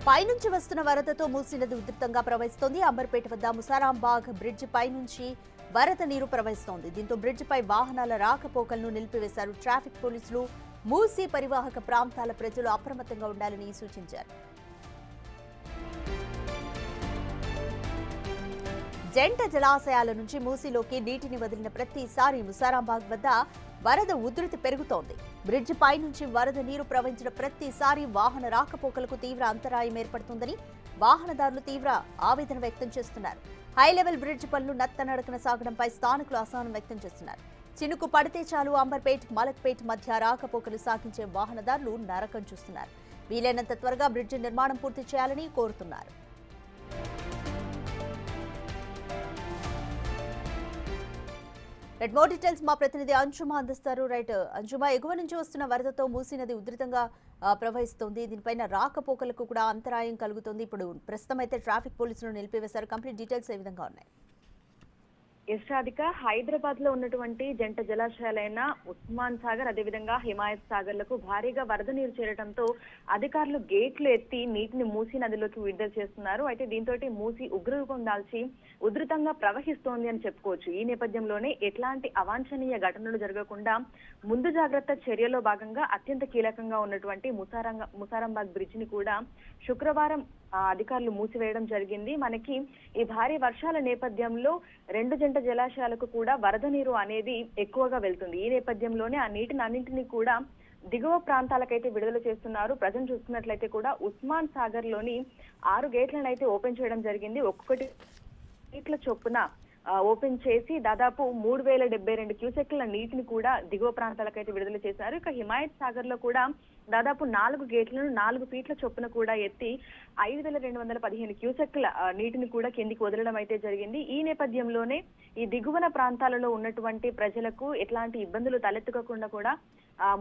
పైనుంచి వస్తున్న వరదతో మూసీ నది ఉధృతంగా ప్రవహిస్తోంది. అంబర్పేట వద్ద ముసారాంబాగ్ బ్రిడ్జి పైనుంచి వరద నీరు ప్రవహిస్తోంది. దీంతో బ్రిడ్జిపై వాహనాల రాకపోకలను నిలిపివేశారు ట్రాఫిక్ పోలీసులు. మూసీ పరివాహక ప్రాంతాల ప్రజలు అప్రమత్తంగా ఉండాలని సూచించారు. జంట జలాశయాల నుంచి మూసీలోకి నీటిని వదిలిన ప్రతిసారి ముసారాంబాగ్ వద్ద వరద ఉధృతి పెరుగుతోంది. బ్రిడ్జి పై నుంచి వరద నీరు ప్రవహించిన ప్రతిసారి వాహన రాకపోకలకు తీవ్ర అంతరాయం ఏర్పడుతుందని వాహనదారులు తీవ్ర ఆవేదన వ్యక్తం చేస్తున్నారు. హై లెవెల్ బ్రిడ్జి పనులు నత్తనడకన సాగడంపై స్థానికులు అసహనం వ్యక్తం చేస్తున్నారు. చినుకు పడితే చాలు అంబర్పేట్ మలక్పేట్ మధ్య రాకపోకలు సాగించే వాహనదారులు నరకం చూస్తున్నారు. వీలైనంత త్వరగా బ్రిడ్జి నిర్మాణం పూర్తి చేయాలని కోరుతున్నారు. మోర్ డీటెయిల్స్ మా ప్రతినిధి అంశుమా అందిస్తారు. అంశుమా, ఎగువ నుంచి వస్తున్న వరదతో మూసీ నది ఉధృతంగా ప్రవహిస్తోంది. దీనిపైన రాకపోకలకు కూడా అంతరాయం కలుగుతుంది. ఇప్పుడు ప్రస్తుతం అయితే ట్రాఫిక్ పోలీసులు నిలిపివేశారు. కంప్లీట్ డీటెయిల్స్ ఏ విధంగా ఉన్నాయి? యశ్రాధిక, హైదరాబాద్ లో ఉన్నటువంటి జంట జలాశయాలైన ఉస్మాన్ సాగర్ అదేవిధంగా హిమాయత్ సాగర్ లకు భారీగా వరద నీరు చేరడంతో అధికారులు గేట్లు ఎత్తి నీటిని మూసీ నదిలోకి విడుదల చేస్తున్నారు. అయితే దీంతో మూసీ ఉగ్రరూపం దాల్చి ఉధృతంగా ప్రవహిస్తోంది అని చెప్పుకోవచ్చు. ఈ నేపథ్యంలోనే ఎట్లాంటి అవాంఛనీయ ఘటనలు జరగకుండా ముందు జాగ్రత్త చర్యలో భాగంగా అత్యంత కీలకంగా ఉన్నటువంటి ముసారాంబాగ్ బ్రిడ్జ్ ని కూడా శుక్రవారం అధికారులు మూసివేయడం జరిగింది. మనకి ఈ భారీ వర్షాల నేపథ్యంలో రెండు జంట జలాశయాలకు కూడా వరద నీరు అనేది ఎక్కువగా వెళ్తుంది. ఈ నేపథ్యంలోనే ఆ నీటిని అన్నింటినీ కూడా దిగువ ప్రాంతాలకైతే విడుదల చేస్తున్నారు. ప్రజెంట్ చూసుకున్నట్లయితే కూడా ఉస్మాన్ సాగర్ లోని 6 గేట్లను అయితే ఓపెన్ చేయడం జరిగింది. ఒక్కొక్కటి గేట్ల చొప్పున ఓపెన్ చేసి దాదాపు 3072 క్యూసెక్ల నీటిని కూడా దిగువ ప్రాంతాలకైతే విడుదల చేశారు. ఇక హిమాయత్ సాగర్ లో కూడా దాదాపు 4 గేట్లను 4 ఫీట్ల చొప్పున కూడా ఎత్తి 5215 క్యూసెక్ల నీటిని కూడా కిందికి వదలడం అయితే జరిగింది. ఈ నేపథ్యంలోనే ఈ దిగువన ప్రాంతాలలో ఉన్నటువంటి ప్రజలకు ఎట్లాంటి ఇబ్బందులు తలెత్తుకోకుండా కూడా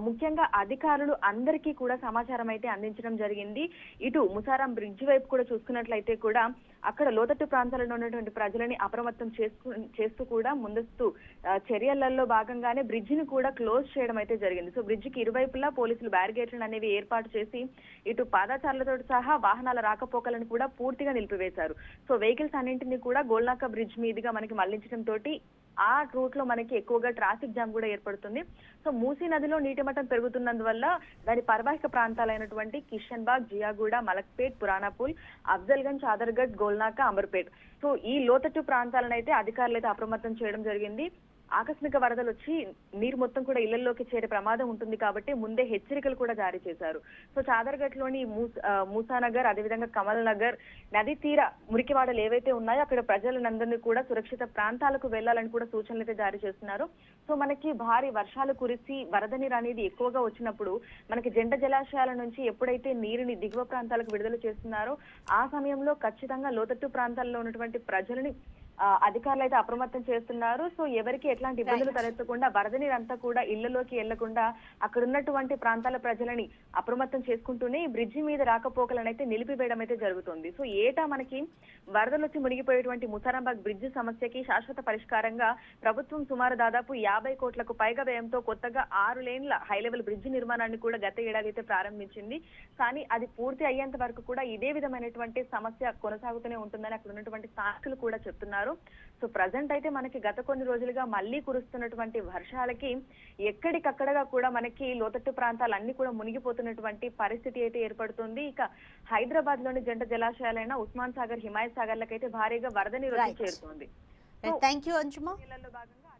ముఖ్యంగా అధికారులు అందరికీ కూడా సమాచారం అయితే అందించడం జరిగింది. ఇటు ముసారాం బ్రిడ్జ్ వైపు కూడా చూసుకున్నట్లయితే కూడా అక్కడ లోతట్టు ప్రాంతాలలో ఉన్నటువంటి ప్రజలని అప్రమత్తం చేస్తూ కూడా ముందస్తు చర్యలలో భాగంగానే బ్రిడ్జిని కూడా క్లోజ్ చేయడం అయితే జరిగింది. సో బ్రిడ్జికి ఇరువైపులా పోలీసులు బ్యారిగేట్లను అనేవి ఏర్పాటు చేసి ఇటు పాదచారులతో సహా వాహనాల రాకపోకలను కూడా పూర్తిగా నిలిపివేశారు. సో వెహికల్స్ అన్నింటినీ కూడా గోల్నాక బ్రిడ్జ్ మీదుగా మనకి మళ్లించడం తోటి ఆ రూట్ లో మనకి ఎక్కువగా ట్రాఫిక్ జామ్ కూడా ఏర్పడుతుంది. సో మూసీ నదిలో నీటి మట్టం పెరుగుతున్నందువల్ల దాని పరివాహిక ప్రాంతాలైనటువంటి కిషన్బాగ్, జియాగూడ, మలక్పేట్, పురాణాపూల్, అఫ్జల్గంజ్, చాదర్గఢ్, గోల్నాక, అంబర్పేట్ సో ఈ లోతట్టు ప్రాంతాలను అయితే అధికారులు అయితే అప్రమత్తం చేయడం జరిగింది. ఆకస్మిక వరదలు వచ్చి నీరు మొత్తం కూడా ఇళ్లలోకి చేరే ప్రమాదం ఉంటుంది కాబట్టి ముందే హెచ్చరికలు కూడా జారీ చేశారు. సో చాదర్గఢ్ లోని మూసానగర్ అదేవిధంగా కమల్ నగర్ నది తీర మురికివాడలు ఏవైతే ఉన్నాయో అక్కడ ప్రజలందరినీ కూడా సురక్షిత ప్రాంతాలకు వెళ్లాలని కూడా సూచనలు అయితే జారీ చేస్తున్నారు. సో మనకి భారీ వర్షాలు కురిసి వరద నీరు అనేది ఎక్కువగా వచ్చినప్పుడు మనకి జంట జలాశయాల నుంచి ఎప్పుడైతే నీరుని దిగువ ప్రాంతాలకు విడుదల చేస్తున్నారో ఆ సమయంలో ఖచ్చితంగా లోతట్టు ప్రాంతాల్లో ఉన్నటువంటి ప్రజలని అధికారులు అయితే అప్రమత్తం చేస్తున్నారు. సో ఎవరికి ఎట్లాంటి ఇబ్బందులు తలెత్తకుండా వరద నీరంతా కూడా ఇళ్లలోకి వెళ్లకుండా అక్కడ ఉన్నటువంటి ప్రాంతాల ప్రజలని అప్రమత్తం చేసుకుంటూనే ఈ బ్రిడ్జి మీద రాకపోకలను అయితే నిలిపివేయడం అయితే జరుగుతుంది. సో ఏటా మనకి వరదలు వచ్చి మునిగిపోయేటువంటి ముసారాంబాగ్ బ్రిడ్జి సమస్యకి శాశ్వత పరిష్కారంగా ప్రభుత్వం సుమారు దాదాపు 50 కోట్లకు పైగా వ్యయంతో కొత్తగా 6 లేన్ల హై లెవెల్ బ్రిడ్జి నిర్మాణాన్ని కూడా గత ఏడాది అయితే ప్రారంభించింది. కానీ అది పూర్తి అయ్యేంత వరకు కూడా ఇదే విధమైనటువంటి సమస్య కొనసాగుతూనే ఉంటుందని అక్కడ ఉన్నటువంటి స్థానికులు కూడా చెప్తున్నారు. సో ప్రజెంట్ అయితే మనకి గత కొన్ని రోజులుగా మళ్ళీ కురుస్తున్నటువంటి వర్షాలకి ఎక్కడికక్కడగా కూడా మనకి లోతట్టు ప్రాంతాలన్నీ కూడా మునిగిపోతున్నటువంటి పరిస్థితి అయితే ఏర్పడుతుంది. ఇక హైదరాబాద్ లోని జంట జలాశయాలైన ఉస్మాన్ సాగర్, హిమాయత్ సాగర్ లకైతే భారీగా వరద నీరు చేరుతుంది. Thank you Anshuma. భాగంగా